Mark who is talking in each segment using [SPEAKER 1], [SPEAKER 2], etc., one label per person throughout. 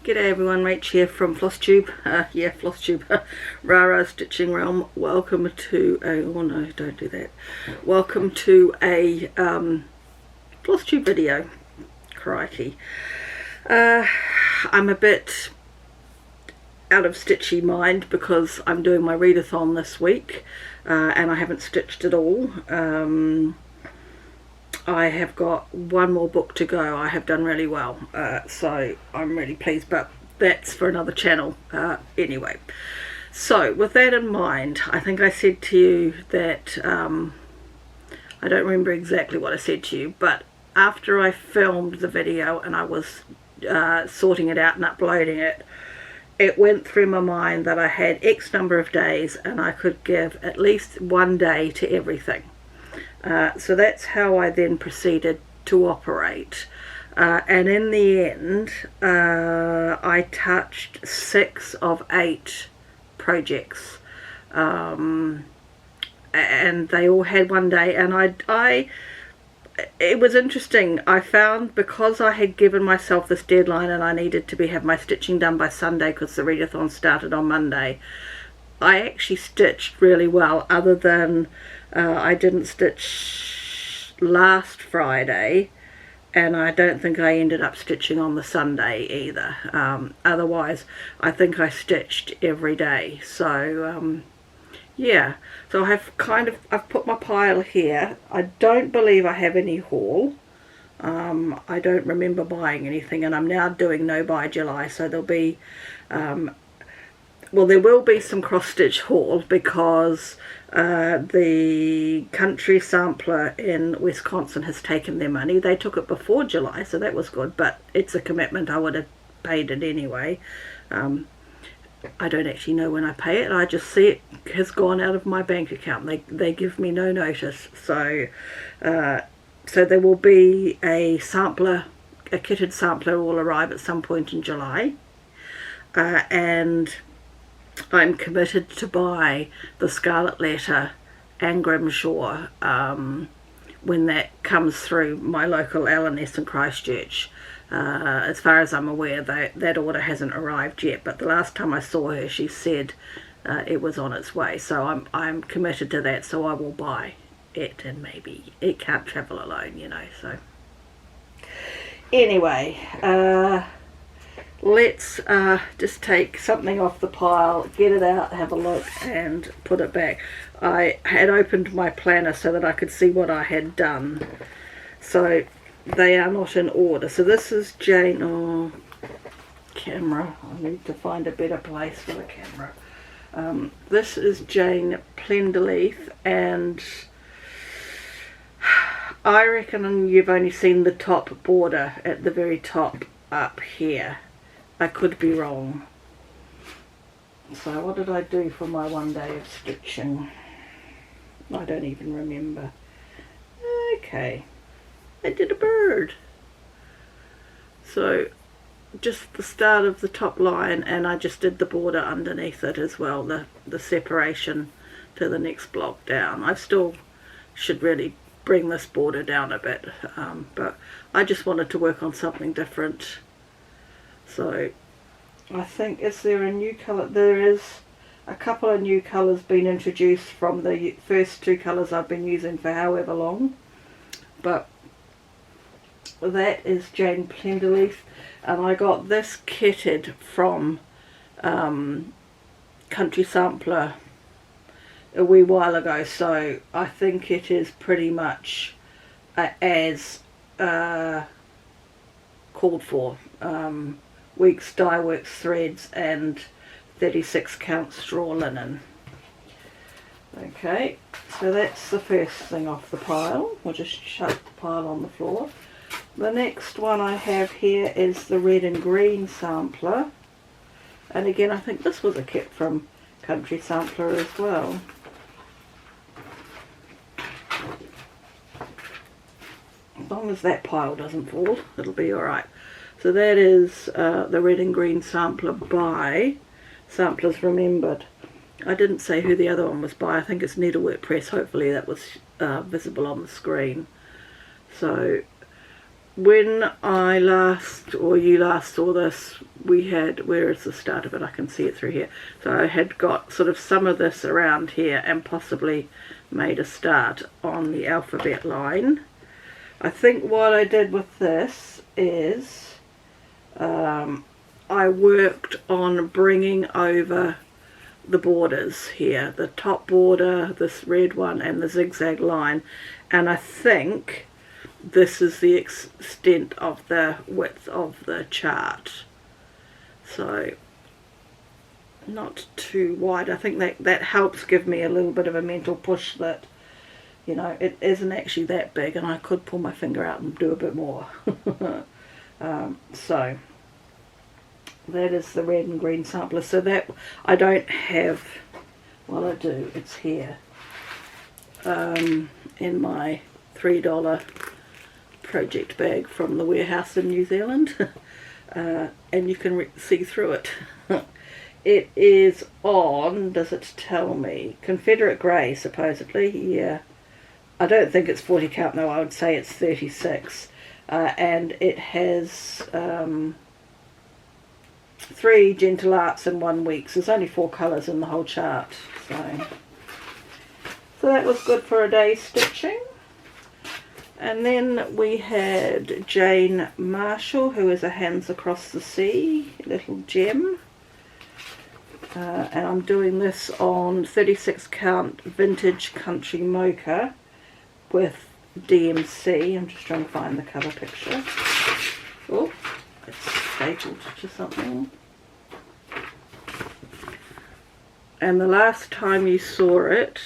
[SPEAKER 1] G'day everyone, Rach here from Flosstube. Flosstube. Rara Stitching Realm. Welcome to a, oh no, don't do that. Welcome to a Flosstube video. Crikey. I'm a bit out of stitchy mind because I'm doing my readathon this week and I haven't stitched at all. I have got one more book to go. I have done really well, so I'm really pleased, but that's for another channel anyway. So with that in mind, I think I said to you that I don't remember exactly what I said to you, but after I filmed the video and I was sorting it out and uploading it, it went through my mind that I had X number of days and I could give at least one day to everything. So that's how I then proceeded to operate, and in the end I touched 6 of 8 projects, and they all had one day, and it was interesting. I found because I had given myself this deadline and I needed to have my stitching done by Sunday because the readathon started on Monday, I actually stitched really well, other than I didn't stitch last Friday, and I don't think I ended up stitching on the Sunday either. Otherwise I think I stitched every day. So yeah, so I've put my pile here. I don't believe I have any haul. I don't remember buying anything, and I'm now doing no buy July, so there'll be well, there will be some cross-stitch haul because the country sampler in Wisconsin has taken their money. They took it before July, so that was good, but it's a commitment. I would have paid it anyway. I don't actually know when I pay it. I just see it has gone out of my bank account. They give me no notice. So so there will be a sampler, a kitted sampler will arrive at some point in July. And I'm committed to buy the Scarlet Letter and Grimshaw when that comes through my local L&S in Christchurch. As far as I'm aware, that order hasn't arrived yet, but the last time I saw her she said it was on its way, so I'm committed to that, so I will buy it, and maybe it can't travel alone, you know. So anyway, let's just take something off the pile, get it out, have a look, and put it back. I had opened my planner so that I could see what I had done. So they are not in order. So this is Jane, oh, camera, I need to find a better place for the camera. This is Jane Plenderleaf, and I reckon you've only seen the top border at the very top up here. I could be wrong. So what did I do for my one day of stitching? I don't even remember. Okay, I did a bird. So just the start of the top line, and I just did the border underneath it as well, the separation to the next block down. I still should really bring this border down a bit, but I just wanted to work on something different. So I think, is there a new colour? There is a couple of new colours being introduced from the first 2 colours I've been using for however long. But that is Jane Plenderleaf, and I got this kitted from Country Sampler a wee while ago, so I think it is pretty much as called for. Weeks dye works threads and 36 count straw linen. Okay, so that's the first thing off the pile. We'll just shut the pile on the floor. The next one I have here is the red and green sampler, and again I think this was a kit from Country Sampler as well. As long as that pile doesn't fall, it'll be alright. So that is the red and green sampler by Samplers Remembered. I didn't say who the other one was by. I think it's Needlework Press. Hopefully that was visible on the screen. So when I last, or you last saw this, we had, where is the start of it? I can see it through here. So I had got sort of some of this around here and possibly made a start on the alphabet line. I think what I did with this is I worked on bringing over the borders here, the top border, this red one, and the zigzag line, and I think this is the extent of the width of the chart, so not too wide. I think that helps give me a little bit of a mental push that, you know, it isn't actually that big and I could pull my finger out and do a bit more. So that is the red and green sampler. So that I don't have, well I do, it's here in my $3 project bag from the warehouse in New Zealand. And you can see through it. It is on, does it tell me, Confederate grey supposedly, yeah. I don't think it's 40 count though, I would say it's 36. And it has 3 gentle arts in 1 week. So there's only 4 colours in the whole chart. So that was good for a day's stitching. And then we had Jane Marshall, who is a Hands Across the Sea, little gem. And I'm doing this on 36 count vintage country mocha with DMC. I'm just trying to find the cover picture. Oh, it's stapled to something. And the last time you saw it,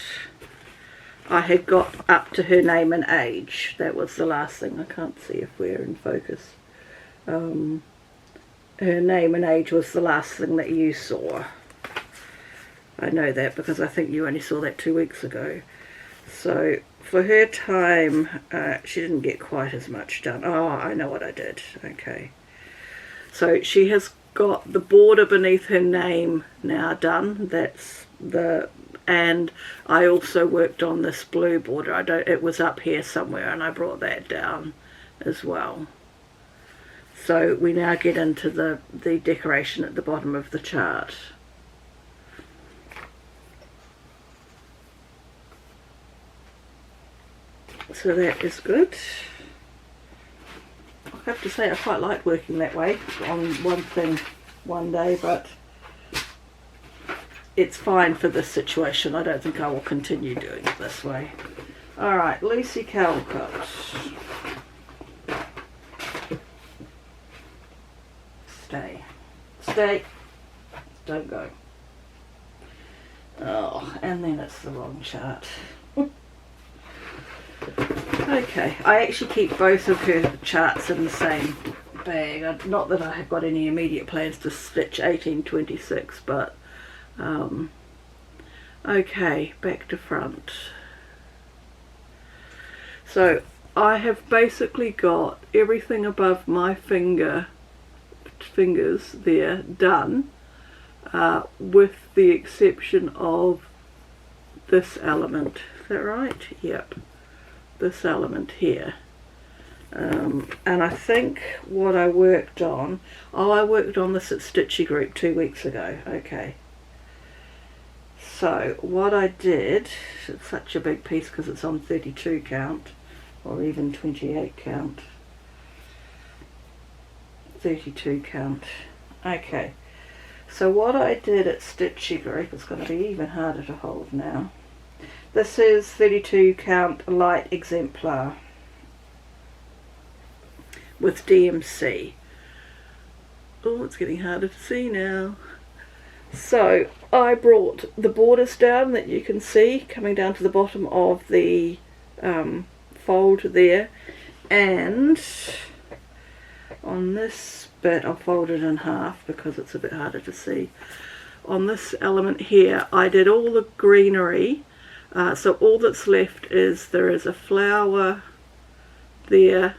[SPEAKER 1] I had got up to her name and age. That was the last thing. I can't see if we're in focus. Her name and age was the last thing that you saw. I know that because I think you only saw that 2 weeks ago. So for her time, she didn't get quite as much done. Oh, I know what I did. Okay. So she has got the border beneath her name now done. That's the, and I also worked on this blue border. It was up here somewhere and I brought that down as well. So we now get into the decoration at the bottom of the chart. So that is good. I have to say I quite like working that way on one thing one day, but it's fine for this situation. I don't think I will continue doing it this way. Alright, Lucy Calcott. Stay. Stay. Don't go. Oh, and then it's the wrong chart. Okay, I actually keep both of her charts in the same bag. Not that I have got any immediate plans to stitch 1826, but okay, back to front. So I have basically got everything above my fingers there done, with the exception of this element. Is that right? Yep. This element here. And I think what I worked on, I worked on this at Stitchy Group 2 weeks ago. Okay. So what I did, it's such a big piece because it's on 32 count or even 28 count. 32 count. Okay. So what I did at Stitchy Group, it's going to be even harder to hold now. This is 32 count light exemplar with DMC. Oh, it's getting harder to see now. So I brought the borders down that you can see coming down to the bottom of the fold there, and on this bit I'll fold it in half because it's a bit harder to see. On this element here I did all the greenery. So all that's left is there is a flower there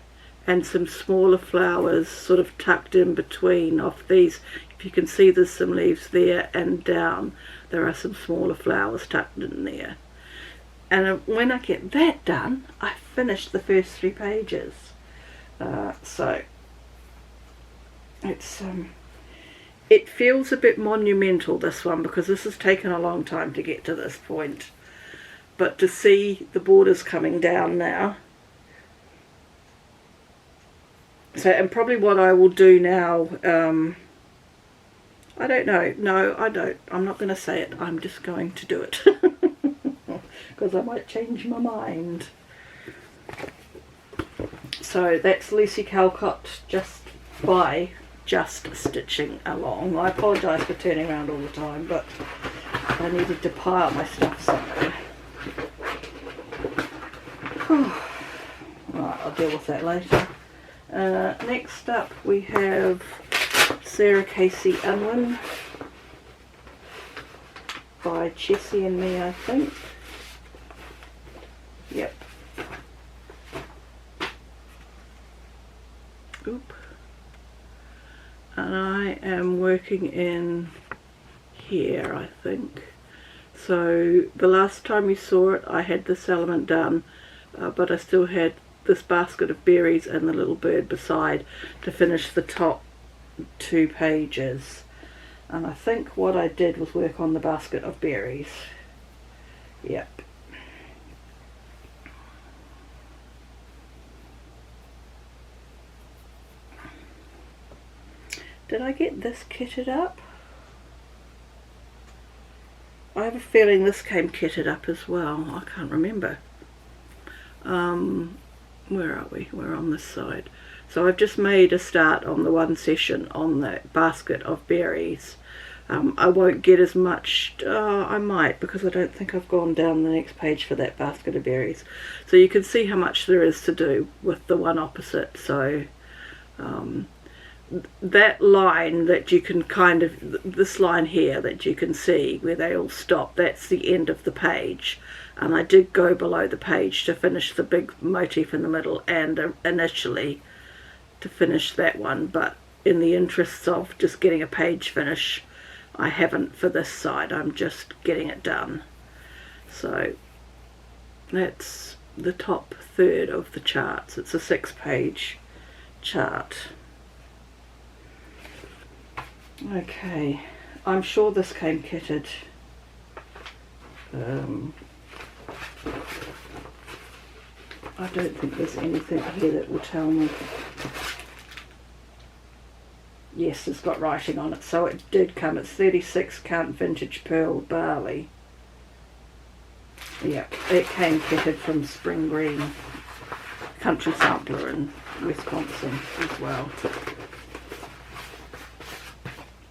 [SPEAKER 1] and some smaller flowers sort of tucked in between of these. If you can see, there's some leaves there, and down there are some smaller flowers tucked in there. And when I get that done, I finished the first 3 pages. So it's it feels a bit monumental, this one, because this has taken a long time to get to this point. But to see the borders coming down now. So, and probably what I will do now, I don't know. No, I don't. I'm not going to say it. I'm just going to do it. Because I might change my mind. So that's Lucy Calcott just stitching along. I apologise for turning around all the time, but I needed to pile my stuff somewhere. Right, I'll deal with that later. Next up we have Sarah Casey Unwin by Jessie and me, I think. Yep. Oop. And I am working in here, I think. So the last time you saw it I had this element done, but I still had this basket of berries and the little bird beside to finish the top 2 pages. And I think what I did was work on the basket of berries. Yep. Did I get this kitted up? I have a feeling this came kitted up as well. I can't remember. Where are we? We're on this side. So I've just made a start on the one session on that basket of berries. I won't get as much, I might, because I don't think I've gone down the next page for that basket of berries. So you can see how much there is to do with the one opposite. So that line that you can kind of, this line here that you can see where they all stop, that's the end of the page. And I did go below the page to finish the big motif in the middle, and initially to finish that one, but in the interests of just getting a page finish, I haven't for this side. I'm just getting it done. So that's the top third of the charts. It's a 6-page chart. Okay, I'm sure this came kitted. I don't think there's anything here that will tell me. Yes, it's got writing on it, so it did come. It's 36 count vintage pearl barley. Yep, it came kitted from Spring Green Country Sampler in Wisconsin as well.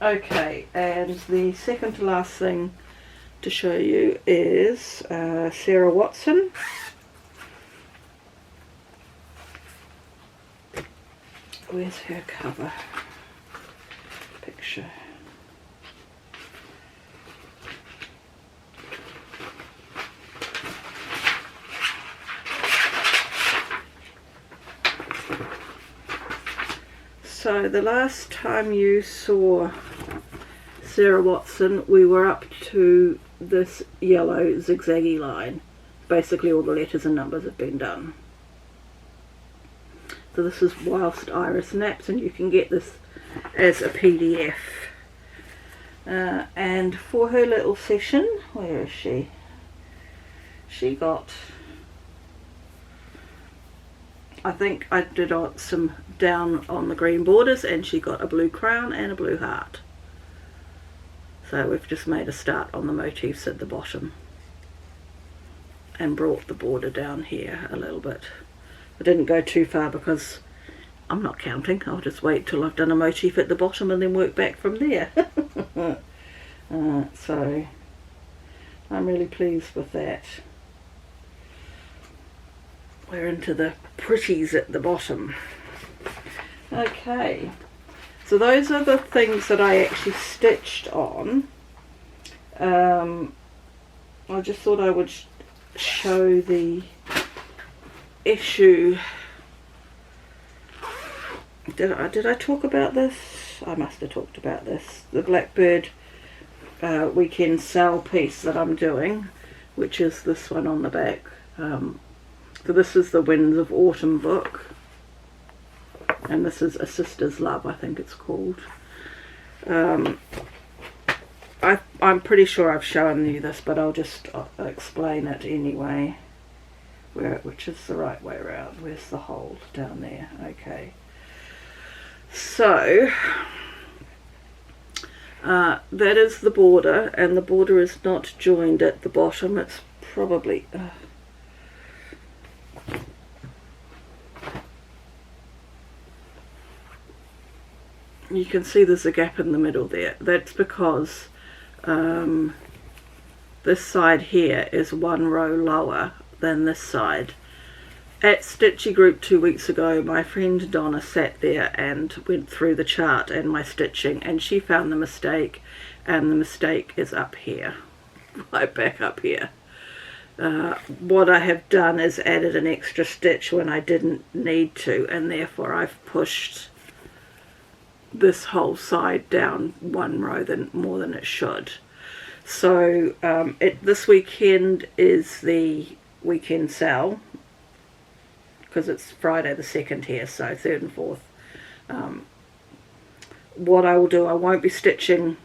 [SPEAKER 1] Okay, and the second to last thing to show you is Sarah Watson. Where's her cover picture? So the last time you saw Sarah Watson, we were up to this yellow zigzaggy line. Basically all the letters and numbers have been done. So this is Whilst Iris Naps, and you can get this as a PDF. And for her little session, where is she? She got, I think I did some down on the green borders, and she got a blue crown and a blue heart. So we've just made a start on the motifs at the bottom and brought the border down here a little bit. I didn't go too far because I'm not counting. I'll just wait till I've done a motif at the bottom and then work back from there. So I'm really pleased with that. We're into the pretties at the bottom. Okay, so those are the things that I actually stitched on. I just thought I would show the issue. Did I talk about this? I must have talked about this. The Blackbird weekend sale piece that I'm doing, which is this one on the back. So this is the Winds of Autumn book. and this is A Sister's Love, I think it's called. I'm pretty sure I've shown you this, but I'll just explain it anyway. Which is the right way around. Where's the hole? Down there. Okay. So that is the border, and the border is not joined at the bottom. It's probably you can see there's a gap in the middle there. That's because this side here is one row lower than this side. At Stitchy Group 2 weeks ago, my friend Donna sat there and went through the chart and my stitching, and she found the mistake, and the mistake is up here, right back up here. What I have done is added an extra stitch when I didn't need to, and therefore I've pushed this whole side down one row more than it should. So this weekend is the weekend sale, because it's Friday the 2nd here, so 3rd and 4th. What I will do, I won't be stitching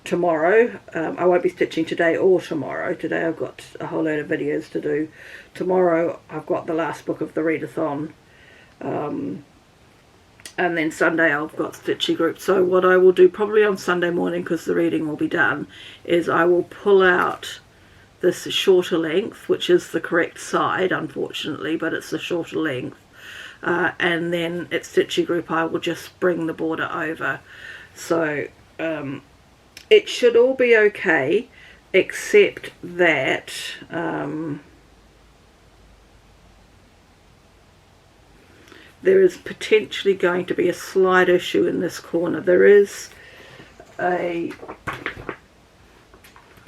[SPEAKER 1] tomorrow. I won't be stitching today or tomorrow. Today I've got a whole load of videos to do. Tomorrow I've got the last book of the readathon, and then Sunday I've got Stitchy Group. So what I will do probably on Sunday morning, because the reading will be done, is I will pull out this shorter length, which is the correct side unfortunately, but it's the shorter length, and then at Stitchy Group I will just bring the border over. So it should all be okay, except that there is potentially going to be a slight issue in this corner. There is a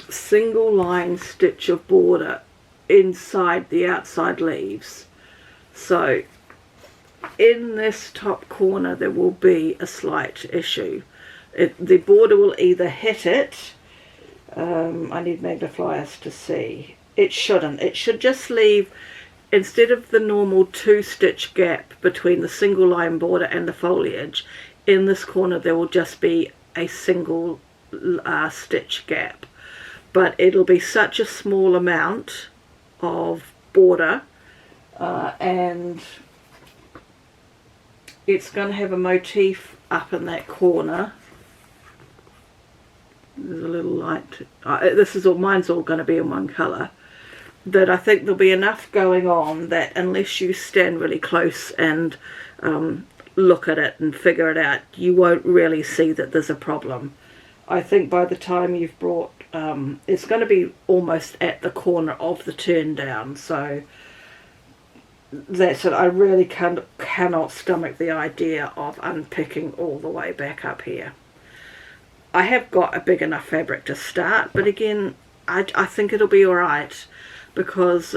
[SPEAKER 1] single line stitch of border inside the outside leaves, so in this top corner there will be a slight issue. The border will either hit it, I need magnifiers to see, it shouldn't, it should just leave, instead of the normal 2 stitch gap between the single line border and the foliage, in this corner there will just be a single stitch gap. But it'll be such a small amount of border, and it's going to have a motif up in that corner. There's a little light. This is all, mine's all going to be in one colour. That I think there'll be enough going on that unless you stand really close and look at it and figure it out, you won't really see that there's a problem. I think by the time you've brought it's going to be almost at the corner of the turn down, so that's it. I really cannot stomach the idea of unpicking all the way back up here. I have got a big enough fabric to start, but again I think it'll be alright, because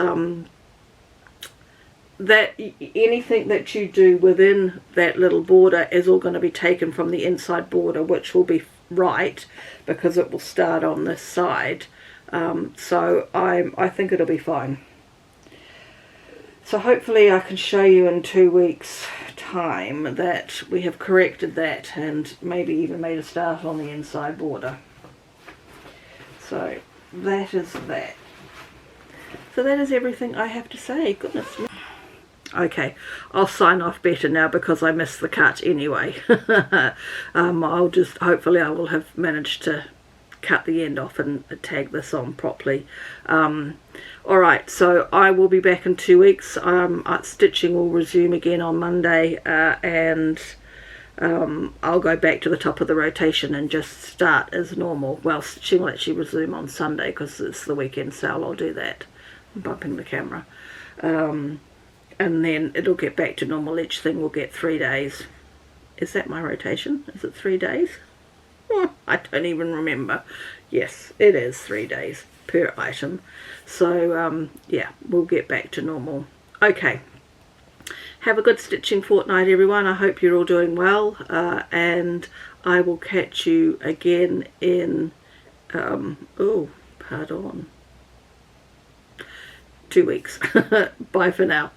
[SPEAKER 1] that anything that you do within that little border is all going to be taken from the inside border, which will be right because it will start on this side. So I think it'll be fine. So hopefully I can show you in 2 weeks time that we have corrected that and maybe even made a start on the inside border. So that is that. So that is everything I have to say. Goodness me. Okay, I'll sign off better now because I missed the cut anyway. Hopefully I will have managed to cut the end off and tag this on properly. Alright, so I will be back in 2 weeks. Stitching will resume again on Monday, and I'll go back to the top of the rotation and just start as normal. Well, stitching will actually resume on Sunday because it's the weekend sale. I'll do that. I'm bumping the camera. And then it'll get back to normal. Each thing will get 3 days. Is that my rotation? Is it 3 days? I don't even remember. Yes, it is 3 days per item. So yeah, we'll get back to normal. Okay, have a good stitching fortnight everyone. I hope you're all doing well, and I will catch you again in 2 weeks. Bye for now.